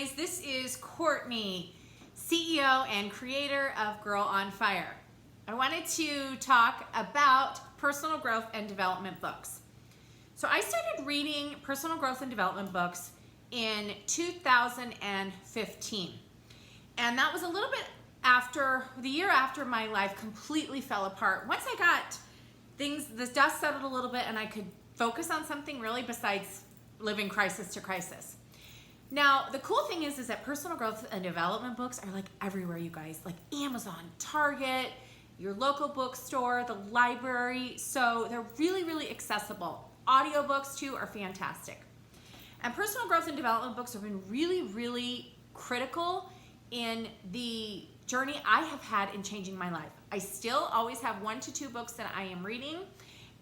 guys, this is Courtney, CEO and creator of Girl on Fire. I wanted to talk about personal growth and development books. So I started reading personal growth and development books in 2015. And that was a little bit after, the year after my life completely fell apart. Once I got things, the dust settled a little bit and I could focus on something really besides living crisis to crisis. Now, the cool thing is that personal growth and development books are like everywhere, you guys, like Amazon, Target, your local bookstore, the library. So they're really, really accessible. Audiobooks too are fantastic. And personal growth and development books have been really, really critical in the journey I have had in changing my life. I still always have 1 to 2 books that I am reading,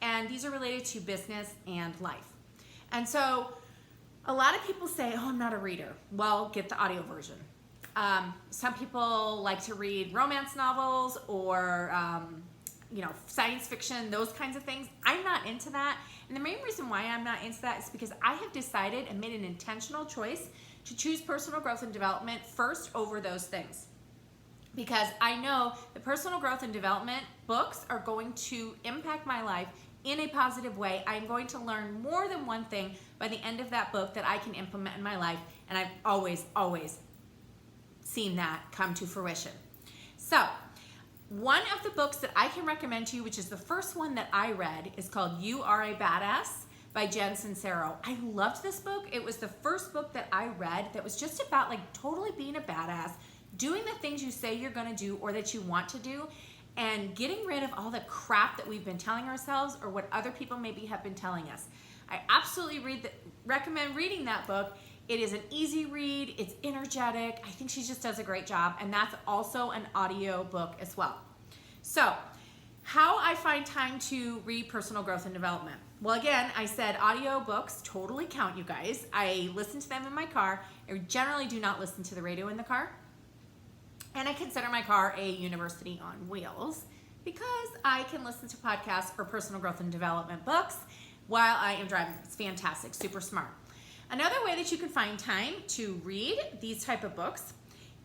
and these are related to business and life. And so a lot of people say, oh, I'm not a reader. Well, get the audio version. Some people like to read romance novels or, science fiction, those kinds of things. I'm not into that. And the main reason why I'm not into that is because I have decided and made an intentional choice to choose personal growth and development first over those things. Because I know the personal growth and development books are going to impact my life in a positive way. I'm going to learn more than one thing by the end of that book that I can implement in my life. And I've always, always seen that come to fruition. So one of the books that I can recommend to you, which is the first one that I read, is called You Are a Badass by Jen Sincero. I loved this book. It was the first book that I read that was just about like totally being a badass, doing the things you say you're gonna do or that you want to do, and getting rid of all the crap that we've been telling ourselves or what other people maybe have been telling us. I absolutely recommend reading that book. It is an easy read, it's energetic. I think she just does a great job, and that's also an audio book as well. So, how I find time to read personal growth and development. Well, again, I said audio books totally count, you guys. I listen to them in my car. I generally do not listen to the radio in the car. And I consider my car a university on wheels because I can listen to podcasts or personal growth and development books while I am driving. It's fantastic, super smart. Another way that you can find time to read these type of books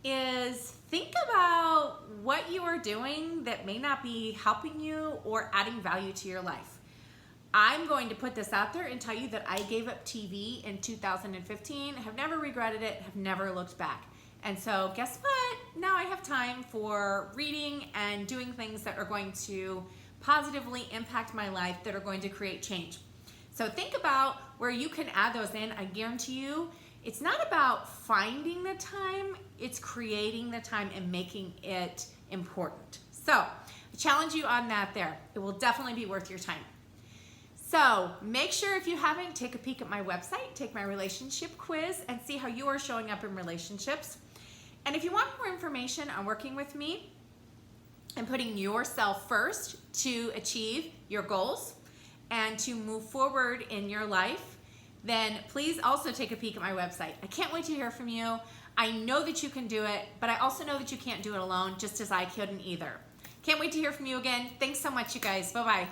is think about what you are doing that may not be helping you or adding value to your life. I'm going to put this out there and tell you that I gave up TV in 2015, have never regretted it, have never looked back. And so guess what? Now I have time for reading and doing things that are going to positively impact my life, that are going to create change. So think about where you can add those in. I guarantee you, it's not about finding the time, it's creating the time and making it important. So I challenge you on that there. It will definitely be worth your time. So make sure, if you haven't, take a peek at my website, take my relationship quiz, and see how you are showing up in relationships. And if you want more information on working with me and putting yourself first to achieve your goals and to move forward in your life, then please also take a peek at my website. I can't wait to hear from you. I know that you can do it, but I also know that you can't do it alone, just as I couldn't either. Can't wait to hear from you again. Thanks so much, you guys. Bye-bye.